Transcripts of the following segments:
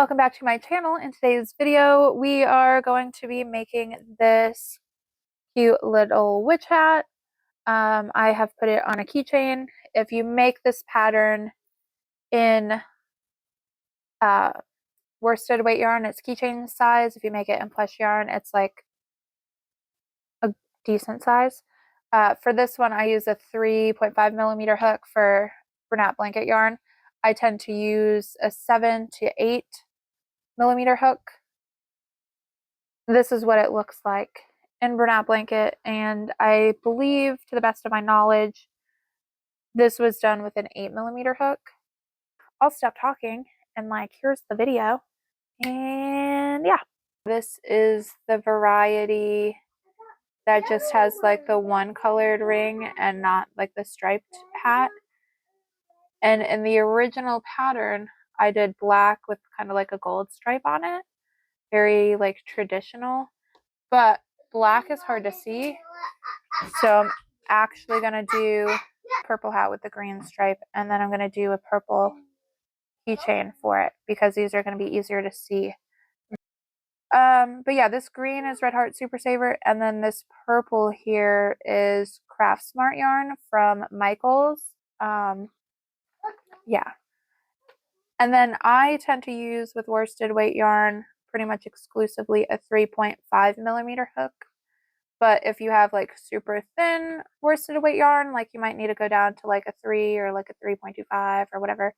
Welcome back to my channel. In today's video, we are going to be making this cute little witch hat. I have put it on a keychain. If you make this pattern in worsted weight yarn, it's keychain size. If you make it in plush yarn, it's like a decent size. For this one, I use a 3.5 millimeter hook for Bernat blanket yarn. I tend to use a 7 to 8 millimeter hook. This is what it looks like in Bernat blanket, and I believe, to the best of my knowledge, this was done with an 8 millimeter hook. I'll stop talking and here's the video. And yeah, this is the variety that just has the one colored ring and not the striped hat. And in the original pattern, I did black with kind of a gold stripe on it, very traditional. But black is hard to see, so I'm actually going to do purple hat with the green stripe, and then I'm going to do a purple keychain for it because these are going to be easier to see. But yeah, this green is Red Heart Super Saver, and then this purple here is Craft Smart yarn from Michaels. Yeah. And then I tend to use, with worsted weight yarn, pretty much exclusively a 3.5 millimeter hook. But if you have super thin worsted weight yarn, you might need to go down to a 3 or a 3.25 or whatever.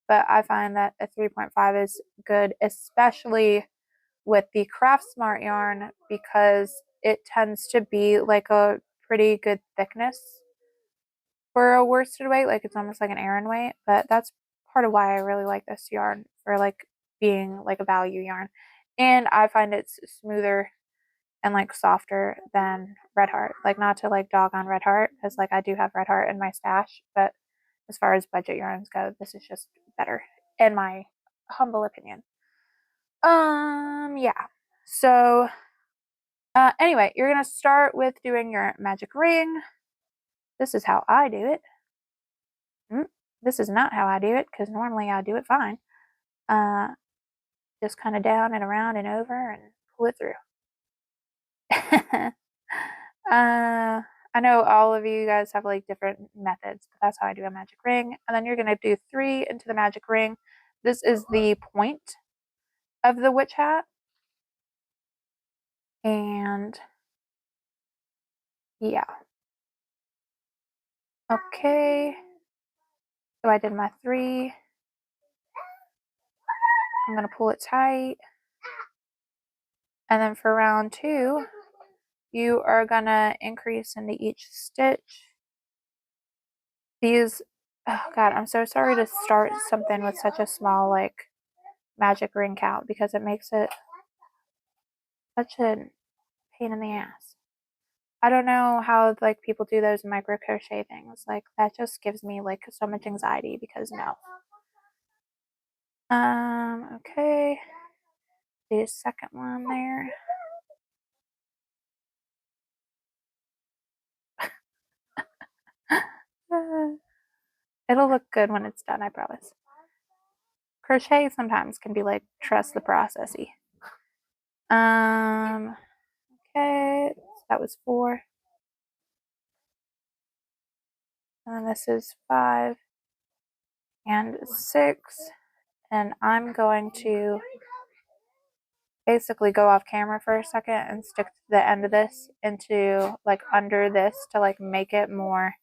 But I find that a 3.5 is good, especially with the Craft Smart yarn, because it tends to be a pretty good thickness for a worsted weight. It's almost like an Aran weight, but that's part of why I really like this yarn for being a value yarn. And I find it's smoother and softer than Red Heart. Not to dog on Red Heart, because I do have Red Heart in my stash, but as far as budget yarns go, this is just better, in my humble opinion. Yeah. So anyway, you're gonna start with doing your magic ring. This is how I do it. This is not how I do it, because normally I do it fine. Just kind of down and around and over and pull it through. I know all of you guys have different methods, but that's how I do a magic ring. And then you're going to do 3 into the magic ring. This is the point of the witch hat. And yeah. Okay. So I did my 3. I'm going to pull it tight. And then for round 2, you are going to increase into each stitch. These, oh God, I'm so sorry to start something with such a small magic ring count, because it makes it such a pain in the ass. I don't know how people do those micro crochet things. That just gives me so much anxiety, because no. Okay. The second one there. It'll look good when it's done, I promise. Crochet sometimes can be trust the processy. Okay, so that was 4. And this is 5 and 6. And I'm going to basically go off camera for a second and stick the end of this into under this to make it more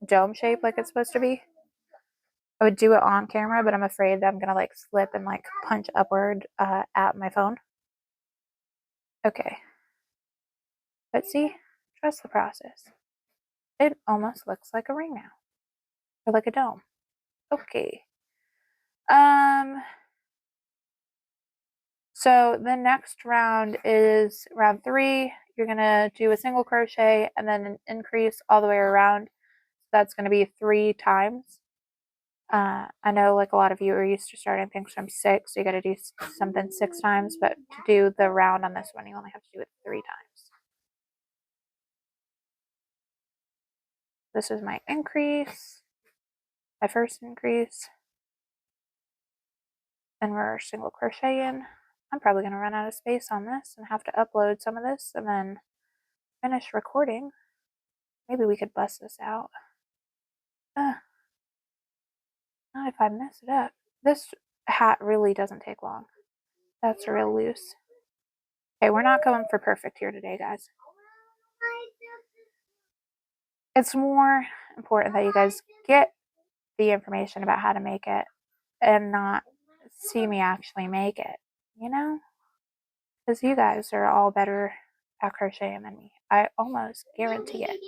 dome shape it's supposed to be. I would do it on camera, but I'm afraid that I'm gonna slip and punch upward at my phone. Okay. But see, trust the process. It almost looks like a ring now. Or a dome. Okay. So the next round is round 3. You're gonna do a single crochet and then an increase all the way around. That's gonna be 3 times. I know a lot of you are used to starting things from 6, so you gotta do something 6 times, but to do the round on this one, you only have to do it 3 times. This is my increase, my first increase. and we're single crocheting. I'm probably going to run out of space on this and have to upload some of this and then finish recording. Maybe we could bust this out. Not if I mess it up. This hat really doesn't take long. That's real loose. Okay, we're not going for perfect here today, guys. It's more important that you guys get the information about how to make it and not see me actually make it, you know? Because you guys are all better at crocheting than me. I almost guarantee it.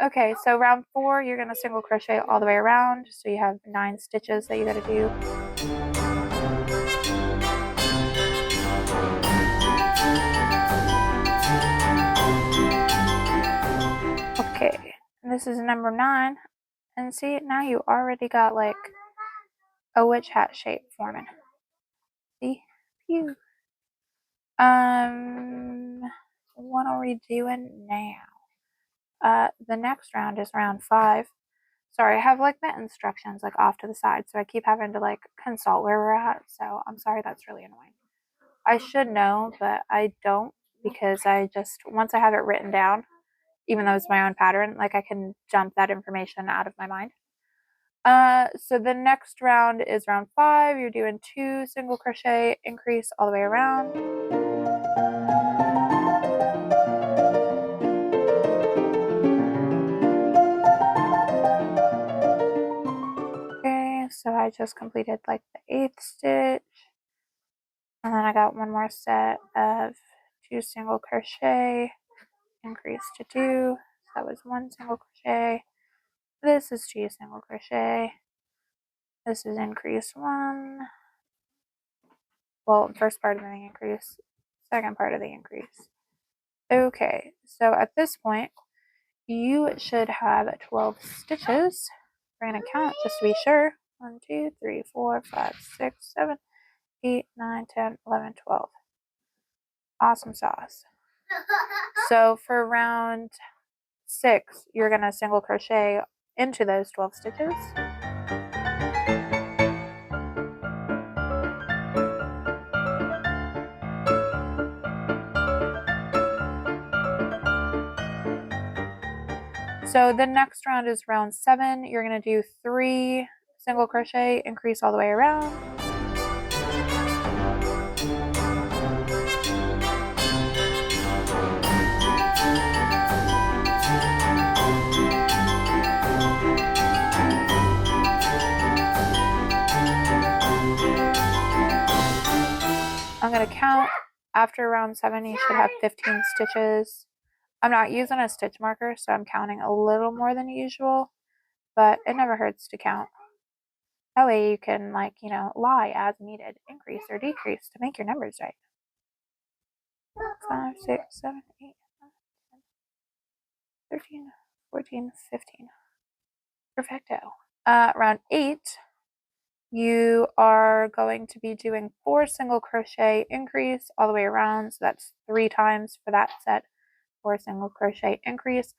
Okay, so round 4, you're gonna single crochet all the way around. So you have 9 stitches that you gotta do. Okay, this is number 9. And see, now you already got like a witch hat shape forming. See? Pew. What are we doing now? The next round is round 5. Sorry, I have like the instructions like off to the side, so I keep having to like consult where we're at. So I'm sorry, that's really annoying. I should know, but I don't, because I just, once I have it written down, even though it's my own pattern, like I can dump that information out of my mind. So the next round is round 5. You're doing 2 single crochet, increase all the way around. Okay, so I just completed like the 8th stitch, and then I got one more set of 2 single crochet, increase to 2. So that was 1 single crochet. This is 2 single crochet. This is increase 1. Well, first part of the increase, second part of the increase. Okay, so at this point, you should have 12 stitches. We're going to count just to be sure. 1, 2, 3, 4, 5, 6, 7, 8, 9, 10, 11, 12. Awesome sauce. So for round 6, you're going to single crochet into those 12 stitches. So the next round is round 7. You're going to do 3 single crochet, increase all the way around. I'm going to count. After round 7, you should have 15 stitches. I'm not using a stitch marker, so I'm counting a little more than usual, but it never hurts to count. That way you can, like, you know, lie as needed, increase or decrease to make your numbers right. 5, 6, 7, 8, 9, 10, 13, 14, 15. Perfecto. Round 8, you are going to be doing 4 single crochet, increase all the way around. So that's 3 times for that set. 4 single crochet, increase.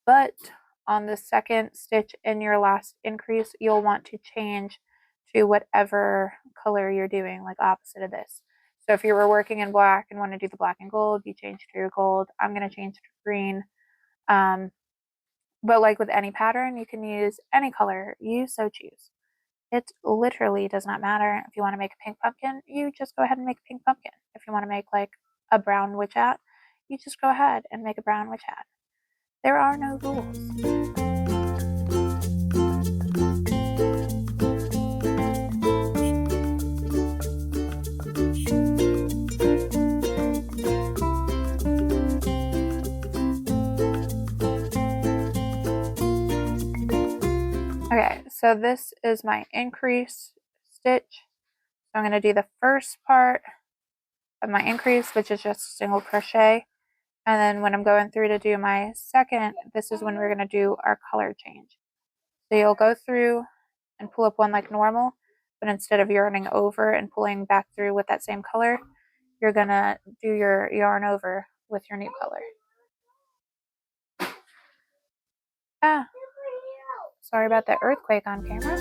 But on the second stitch in your last increase, you'll want to change to whatever color you're doing, like opposite of this. So if you were working in black and want to do the black and gold, you change to your gold. I'm going to change to green. But like with any pattern, you can use any color you so choose. It literally does not matter. If you want to make a pink pumpkin, you just go ahead and make a pink pumpkin. If you want to make like a brown witch hat, you just go ahead and make a brown witch hat. There are no rules. Okay, so this is my increase stitch. So I'm going to do the first part of my increase, which is just single crochet. And then when I'm going through to do my second, this is when we're going to do our color change. So you'll go through and pull up one like normal, but instead of yarning over and pulling back through with that same color, you're going to do your yarn over with your new color. Sorry about that earthquake on camera.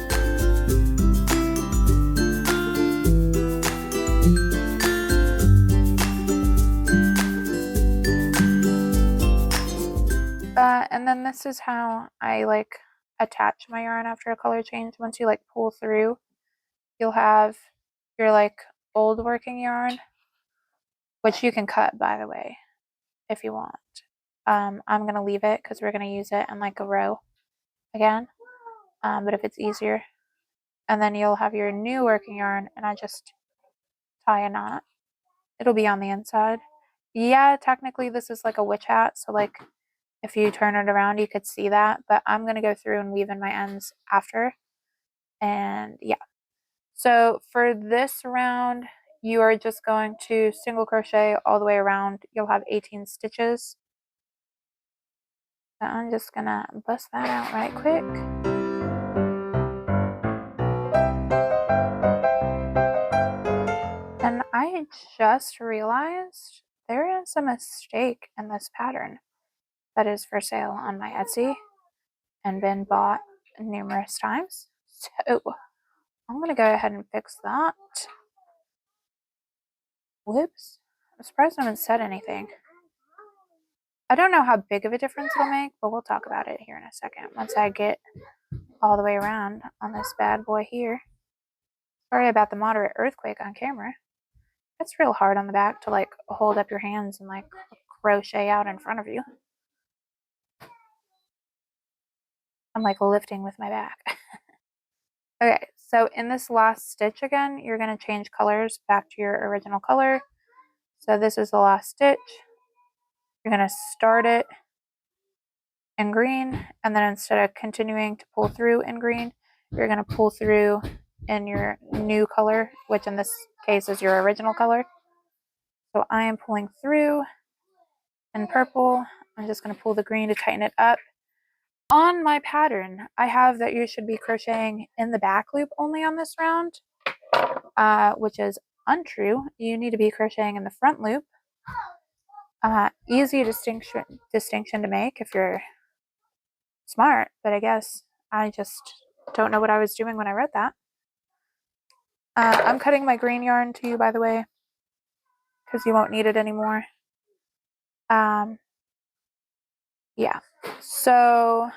this is how I like attach my yarn after a color change. Once you like pull through, you'll have your like old working yarn, which you can cut, by the way, if you want. I'm going to leave it because we're going to use it in like a row again. But if it's easier, and then you'll have your new working yarn, and I just tie a knot. It'll be on the inside. Yeah, technically this is like a witch hat, so like if you turn it around you could see that, but I'm going to go through and weave in my ends after. And yeah, so for this round you are just going to single crochet all the way around. You'll have 18 stitches. So I'm just gonna bust that out right quick. And I just realized there is a mistake in this pattern that is for sale on my Etsy and been bought numerous times. So I'm going to go ahead and fix that. Whoops. I'm surprised no one said anything. I don't know how big of a difference it'll make, but we'll talk about it here in a second once I get all the way around on this bad boy here. Sorry about the moderate earthquake on camera. It's real hard on the back to like hold up your hands and like crochet out in front of you. I'm like lifting with my back. Okay, so in this last stitch again, you're going to change colors back to your original color. So this is the last stitch. You're going to start it in green, and then instead of continuing to pull through in green, you're going to pull through in your new color, which in this case is your original color. So I am pulling through in purple. I'm just going to pull the green to tighten it up. On my pattern, I have that you should be crocheting in the back loop only on this round, which is untrue. You need to be crocheting in the front loop. Easy distinction to make if you're smart, but I guess I just don't know what I was doing when I read that. I'm cutting my green yarn to you, by the way, because you won't need it anymore. Yeah, so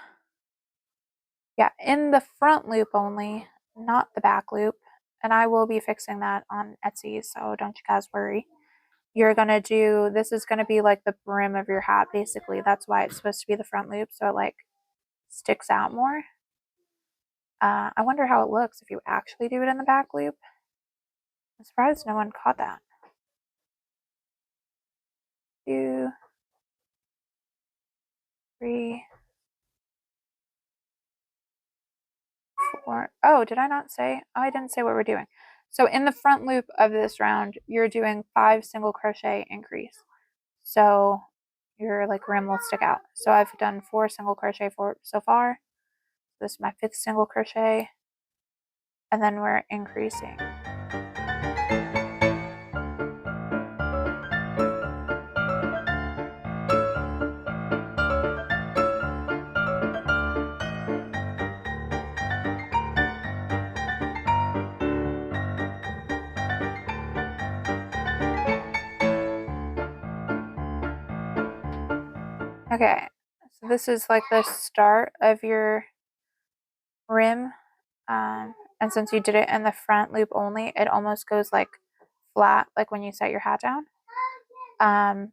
yeah, in the front loop only, not the back loop, and I will be fixing that on Etsy, so don't you guys worry. You're gonna do, this is gonna be like the brim of your hat, basically. That's why it's supposed to be the front loop, so it like sticks out more. I wonder how it looks if you actually do it in the back loop. I'm surprised no one caught that. 2, 3, 4. Oh, did I not say? Oh, I didn't say what we're doing. So in the front loop of this round, you're doing 5 single crochet increase. So your like rim will stick out. So I've done 4 single crochet so far. This is my 5th single crochet. And then we're increasing. Okay, so this is like the start of your rim, and since you did it in the front loop only, it almost goes like flat, like when you set your hat down.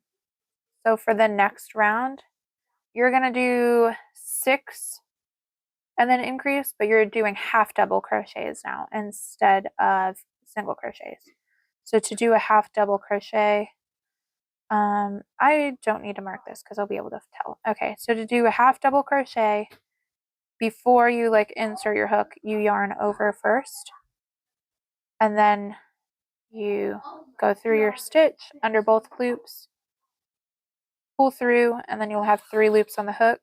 So for the next round, you're gonna do 6 and then increase, but you're doing half double crochets now instead of single crochets. So to do a half double crochet, I don't need to mark this because I'll be able to tell. Okay, so to do a half double crochet, before you like insert your hook, you yarn over first, and then you go through your stitch under both loops, pull through, and then you'll have 3 loops on the hook,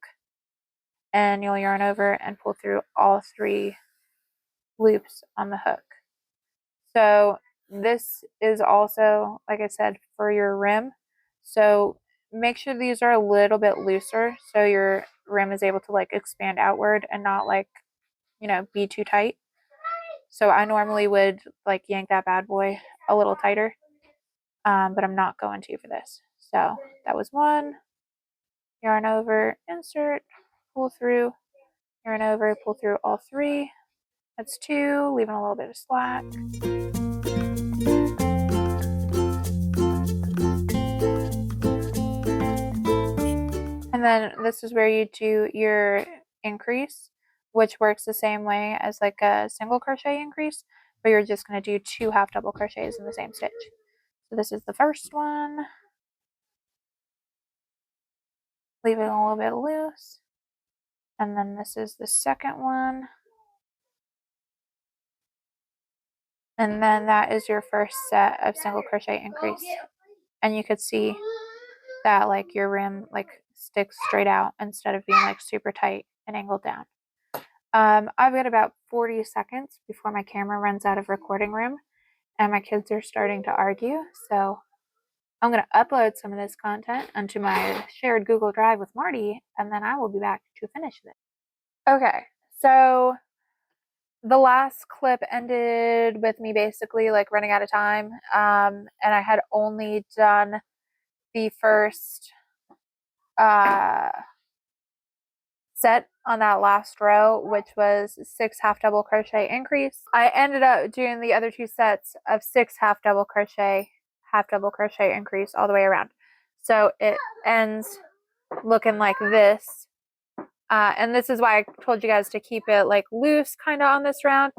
and you'll yarn over and pull through all 3 loops on the hook. So this is also, like I said, for your rim. So make sure these are a little bit looser so your rim is able to like expand outward and not like, you know, be too tight. So I normally would like yank that bad boy a little tighter, but I'm not going to for this. So that was 1, yarn over, insert, pull through, yarn over, pull through all 3. That's 2, leaving a little bit of slack. And then this is where you do your increase, which works the same way as like a single crochet increase, but you're just going to do 2 half double crochets in the same stitch. So this is the first one. Leave it a little bit loose. And then this is the second one. And then that is your first set of single crochet increase. And you could see that like your rim like sticks straight out instead of being like super tight and angled down. I've got about 40 seconds before my camera runs out of recording room and my kids are starting to argue. So I'm going to upload some of this content onto my shared Google Drive with Marty, and then I will be back to finish this. Okay, so the last clip ended with me basically like running out of time, and I had only done the first set on that last row, which was 6 half double crochet increase. I ended up doing the other 2 sets of 6 half double crochet increase all the way around. So it ends looking like this. And this is why I told you guys to keep it like loose kind of on this round,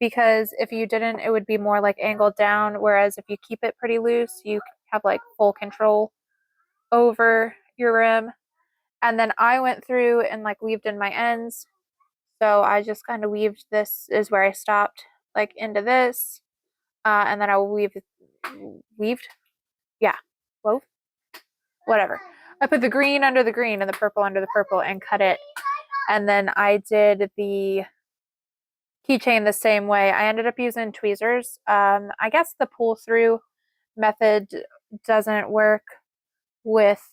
because if you didn't, it would be more like angled down. Whereas if you keep it pretty loose, you have like full control over your rim. And then I went through and like weaved in my ends. So I just kind of weaved, this is where I stopped, like into this. And then I weaved, yeah, wove, whatever. I put the green under the green and the purple under the purple and cut it. And then I did the keychain the same way. I ended up using tweezers. I guess the pull through method doesn't work with,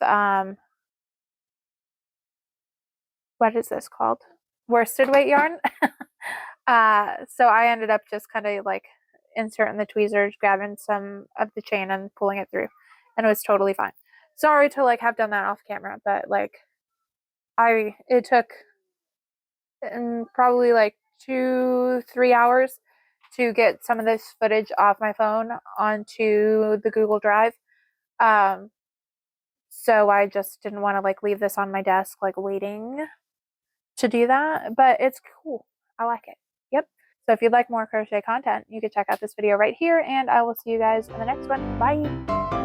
what is this called? Worsted weight yarn. So I ended up just kind of like inserting the tweezers, grabbing some of the chain and pulling it through, and it was totally fine. Sorry to like have done that off camera, but like it took probably like 2-3 hours to get some of this footage off my phone onto the Google Drive. So I just didn't want to like leave this on my desk like waiting to do that, but it's cool. I like it. Yep. So if you'd like more crochet content, you can check out this video right here, and I will see you guys in the next one. Bye.